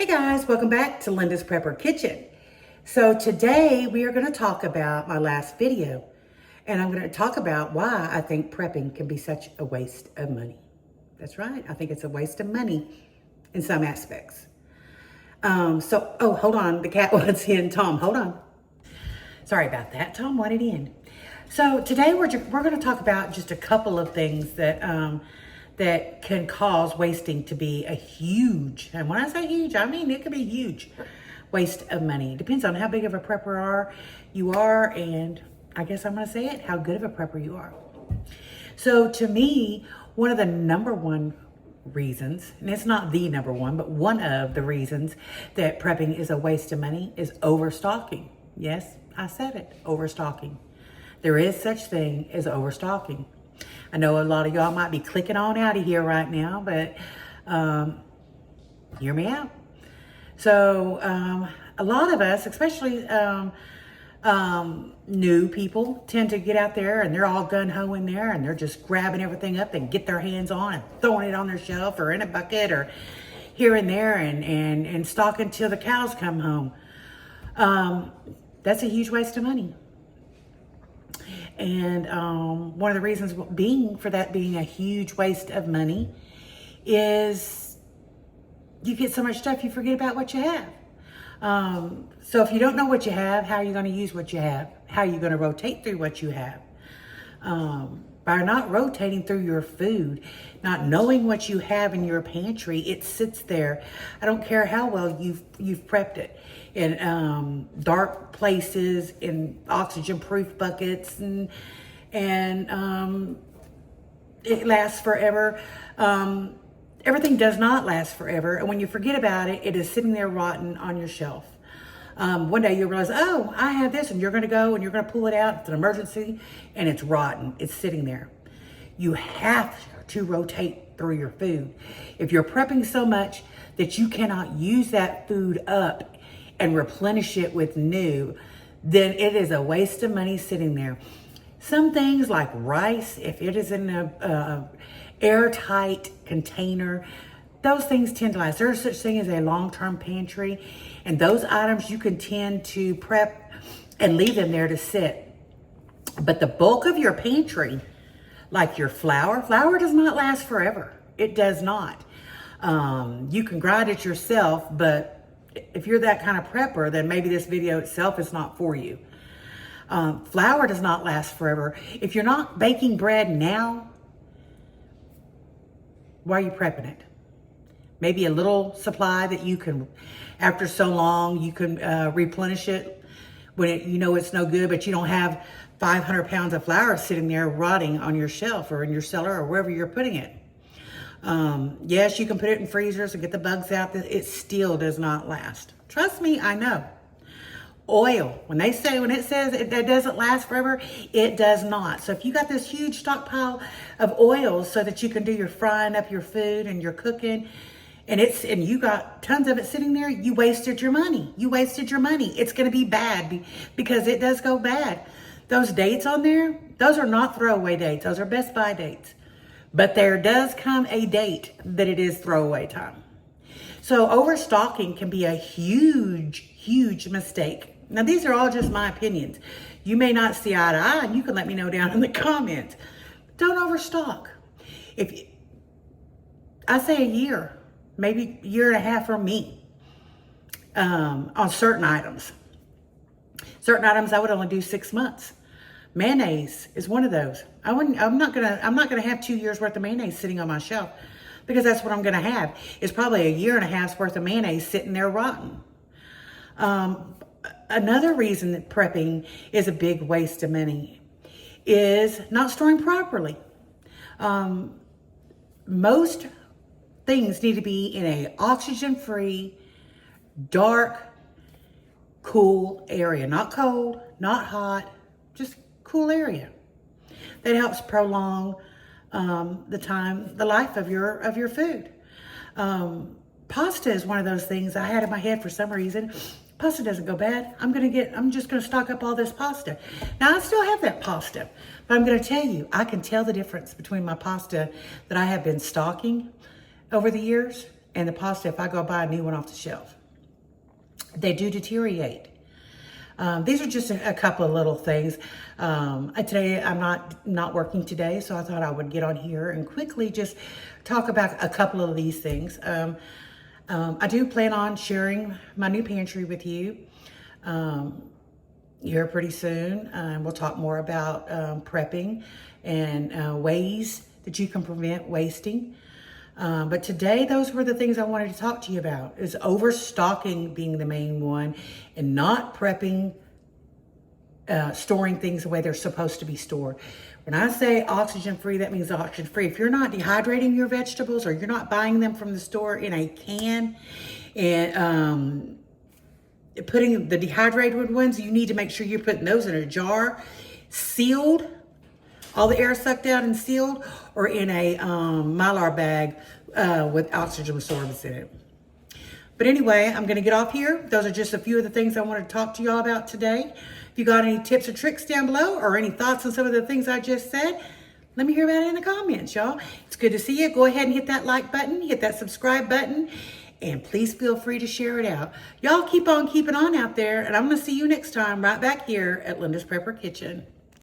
Hey guys, welcome back to Linda's Prepper Kitchen. So today we are going to talk about my last video, and I'm going to talk about why I think prepping can be such a waste of money. That's right, I think it's a waste of money in some aspects. Hold on, the cat wants in. Tom, hold on. Sorry about that, Tom wanted in. So today we're going to talk about just a couple of things that can cause wasting to be a huge, and when I say huge, I mean it could be huge waste of money. It depends on how big of a prepper you are, and I guess I'm going to say it, how good of a prepper you are. So to me, one of the number one reasons, and it's not the number one, but one of the reasons that prepping is a waste of money is overstocking. Yes, I said it, overstocking. There is such thing as overstocking. I know a lot of y'all might be clicking on out of here right now, but hear me out. So a lot of us, especially new people, tend to get out there and they're all gung-ho in there and they're just grabbing everything up and get their hands on and throwing it on their shelf or in a bucket or here and there and stocking till the cows come home. That's a huge waste of money. And one of the reasons being a huge waste of money is you get so much stuff you forget about what you have. So if you don't know what you have, how are you going to use what you have? How are you going to rotate through what you have? By not rotating through your food, not knowing what you have in your pantry, it sits there. I don't care how well you've prepped it in dark places, in oxygen-proof buckets, and it lasts forever. Everything does not last forever, and when you forget about it, it is sitting there rotten on your shelf. One day you'll realize, oh, I have this, and you're going to go and you're going to pull it out. It's an emergency, and it's rotten. It's sitting there. You have to rotate through your food. If you're prepping so much that you cannot use that food up and replenish it with new, then it is a waste of money sitting there. Some things like rice, if it is in a airtight container, those things tend to last. There's such thing as a long-term pantry, and those items you can tend to prep and leave them there to sit. But the bulk of your pantry, like your flour does not last forever. It does not. You can grind it yourself, but if you're that kind of prepper, then maybe this video itself is not for you. Flour does not last forever. If you're not baking bread now, why are you prepping it? Maybe a little supply that you can, after so long, you can replenish it when you know it's no good, but you don't have 500 pounds of flour sitting there rotting on your shelf or in your cellar or wherever you're putting it. Yes, you can put it in freezers and get the bugs out. It still does not last. Trust me, I know. Oil, when it says it doesn't last forever, it does not. So if you got this huge stockpile of oil so that you can do your frying up your food and your cooking, and you got tons of it sitting there, you wasted your money. You wasted your money. It's going to be bad because it does go bad. Those dates on there, those are not throwaway dates. Those are Best Buy dates. But there does come a date that it is throwaway time. So overstocking can be a huge, huge mistake. Now, these are all just my opinions. You may not see eye to eye, and you can let me know down in the comments. Don't overstock. I say a year, maybe a year and a half for me, on certain items. Certain items I would only do 6 months. Mayonnaise is one of those. I'm not gonna have 2 years worth of mayonnaise sitting on my shelf, because that's what I'm gonna have. It's probably a year and a half's worth of mayonnaise sitting there rotten. Another reason that prepping is a big waste of money is not storing properly. Most things need to be in a oxygen-free, dark, cool area. Not cold, not hot, just cool area. That helps prolong the life of your food. Pasta is one of those things I had in my head for some reason. Pasta doesn't go bad. I'm just gonna stock up all this pasta. Now I still have that pasta, but I'm gonna tell you, I can tell the difference between my pasta that I have been stocking over the years and the pasta if I go buy a new one off the shelf. They do deteriorate. These are just a couple of little things. Today I'm not working today, so I thought I would get on here and quickly just talk about a couple of these things. I do plan on sharing my new pantry with you here pretty soon. We'll talk more about prepping and ways that you can prevent wasting. But today, those were the things I wanted to talk to you about, is overstocking being the main one, and not prepping, storing things the way they're supposed to be stored. When I say oxygen free, that means oxygen free. If you're not dehydrating your vegetables, or you're not buying them from the store in a can and putting the dehydrated ones, you need to make sure you're putting those in a jar, sealed, all the air sucked out and sealed, or in a Mylar bag with oxygen absorbents in it. But anyway, I'm going to get off here. Those are just a few of the things I wanted to talk to y'all about today. If you got any tips or tricks down below, or any thoughts on some of the things I just said, let me hear about it in the comments, y'all. It's good to see you. Go ahead and hit that like button, hit that subscribe button, and please feel free to share it out. Y'all keep on keeping on out there, and I'm going to see you next time right back here at Linda's Prepper Kitchen.